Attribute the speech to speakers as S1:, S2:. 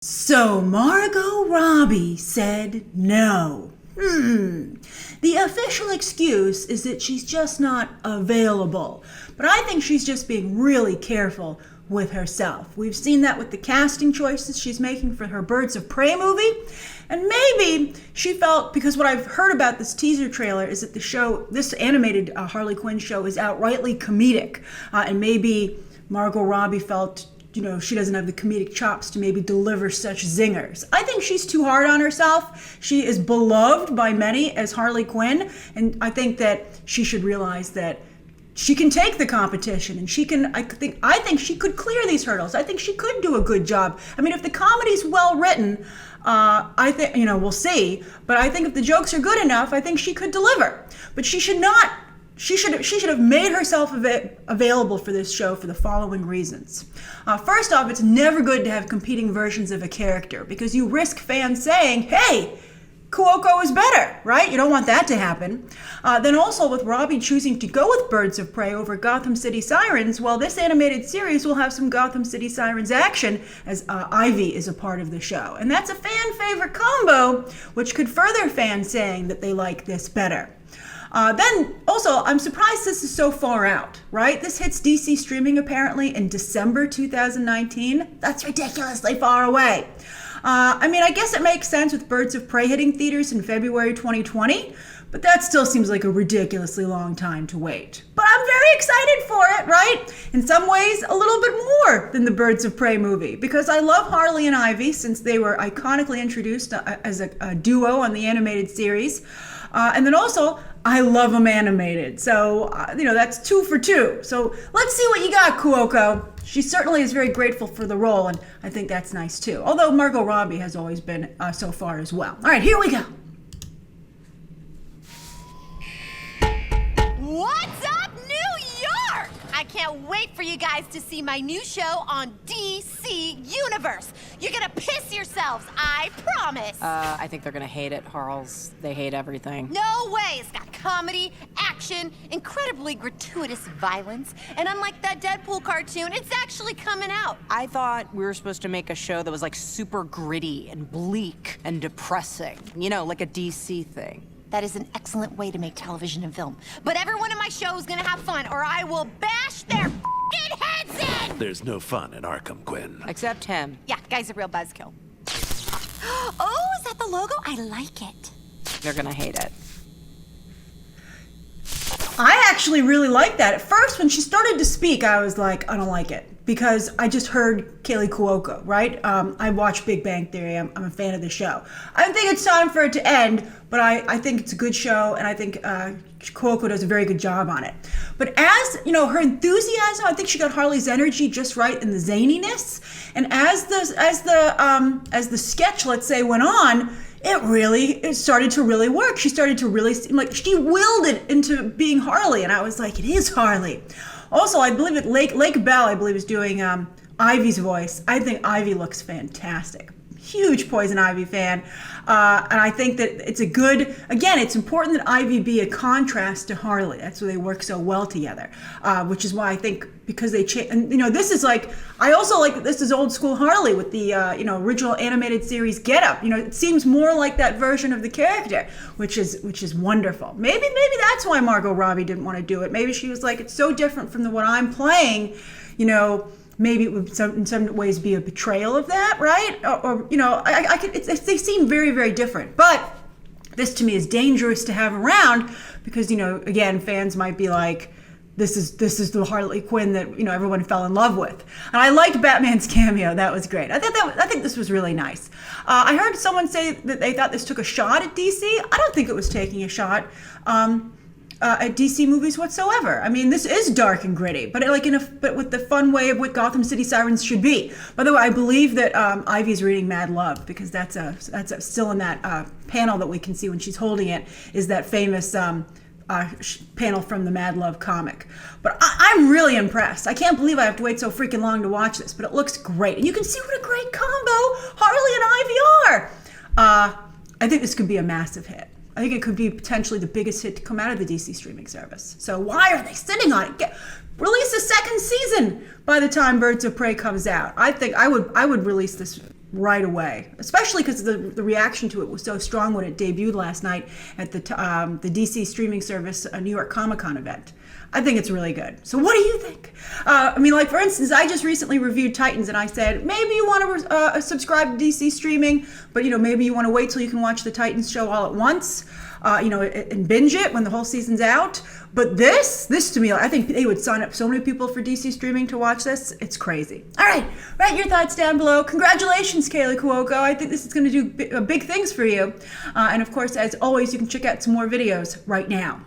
S1: So Margot Robbie said no. The official excuse is that she's just not available. But I think she's just being really careful with herself. We've seen that with the casting choices she's making for her Birds of Prey movie. And maybe she felt, because what I've heard about this teaser trailer is that the show, this animated Harley Quinn show, is outrightly comedic. And maybe Margot Robbie felt, she doesn't have the comedic chops to maybe deliver such zingers. I think she's too hard on herself. She is beloved by many as Harley Quinn, and I think that she should realize that she can take the competition, and she can. I think she could clear these hurdles. I think she could do a good job. I mean, if the comedy's well written, I think we'll see. But I think if the jokes are good enough, I think she could deliver. But she should not. She should have made herself available for this show for the following reasons. First off, it's never good to have competing versions of a character because you risk fans saying, hey, Cuoco is better, right? You don't want that to happen. Then also with Robbie choosing to go with Birds of Prey over Gotham City Sirens, well, this animated series will have some Gotham City Sirens action as Ivy is a part of the show. And that's a fan favorite combo, which could further fans saying that they like this better. Then also, I'm surprised this is so far out, right? This hits DC streaming apparently in December 2019. That's ridiculously far away. I guess it makes sense with Birds of Prey hitting theaters in February 2020, but that still seems like a ridiculously long time to wait. But I'm very excited for it, right? In some ways, a little bit more than the Birds of Prey movie, because I love Harley and Ivy since they were iconically introduced as a duo on the animated series. And then also, I love them animated. So, that's 2 for 2. So let's see what you got, Cuoco. She certainly is very grateful for the role, and I think that's nice too. Although Margot Robbie has always been so far as well. All right, here we go.
S2: What's up, New York? I can't wait for you guys to see my new show on DC Universe. You're gonna piss yourselves, I promise.
S3: I think they're gonna hate it, Harls. They hate everything.
S2: No way! It's got comedy, action, incredibly gratuitous violence, and unlike that Deadpool cartoon, it's actually coming out.
S3: I thought we were supposed to make a show that was like super gritty and bleak and depressing. Like a DC thing.
S2: That is an excellent way to make television and film. But everyone in my show is gonna have fun, or I will bash their f***ing heads in!
S4: There's no fun in Arkham, Quinn.
S3: Except him.
S2: Yeah, guy's a real buzzkill. Oh, is that the logo? I like it.
S3: They're gonna hate it.
S1: I actually really like that. At first, when she started to speak, I was like, I don't like it. Because I just heard Kaley Cuoco, right? I watch Big Bang Theory. I'm a fan of the show. I think it's time for it to end, but I think it's a good show, and I think Cuoco does a very good job on it. But as, her enthusiasm, I think she got Harley's energy just right in the zaniness. And as the sketch, let's say, went on, it started to really work. She started to really seem like she willed it into being Harley, and I was like, it is Harley. Also, I believe that Lake Bell, is doing Ivy's voice. I think Ivy looks fantastic. Huge Poison Ivy fan. And I think that it's it's important that Ivy be a contrast to Harley. That's why they work so well together. Which is why I think, because they change, and this is I also like that this is old school Harley with the, original animated series getup. It seems more like that version of the character, which is wonderful. Maybe that's why Margot Robbie didn't want to do it. Maybe she was like, it's so different from what I'm playing, maybe it would in some ways be a betrayal of that, right? Or they seem very, very different. But this to me is dangerous to have around because, again, fans might be like, this is the Harley Quinn that, everyone fell in love with. And I liked Batman's cameo. That was great. I think this was really nice. I heard someone say that they thought this took a shot at DC. I don't think it was taking a shot at DC movies whatsoever. I mean, this is dark and gritty, but but with the fun way of what Gotham City Sirens should be. By the way, I believe that Ivy's reading Mad Love because that's still in that panel that we can see when she's holding it is that famous panel from the Mad Love comic. But I'm really impressed. I can't believe I have to wait so freaking long to watch this, but it looks great. And you can see what a great combo Harley and Ivy are. I think this could be a massive hit. I think it could be potentially the biggest hit to come out of the DC streaming service. So why are they sitting on it? Release a second season by the time Birds of Prey comes out. I think I would release this right away, especially because the reaction to it was so strong when it debuted last night at the DC streaming service New York Comic-Con event. I think it's really good. So what do you think? I mean, like, for instance, I just recently reviewed Titans, and I said, maybe you want to subscribe to DC streaming, but, maybe you want to wait till you can watch the Titans show all at once, and binge it when the whole season's out. But this to me, I think they would sign up so many people for DC streaming to watch this. It's crazy. All right, write your thoughts down below. Congratulations, Kaley Cuoco. I think this is going to do big things for you. And of course, as always, you can check out some more videos right now.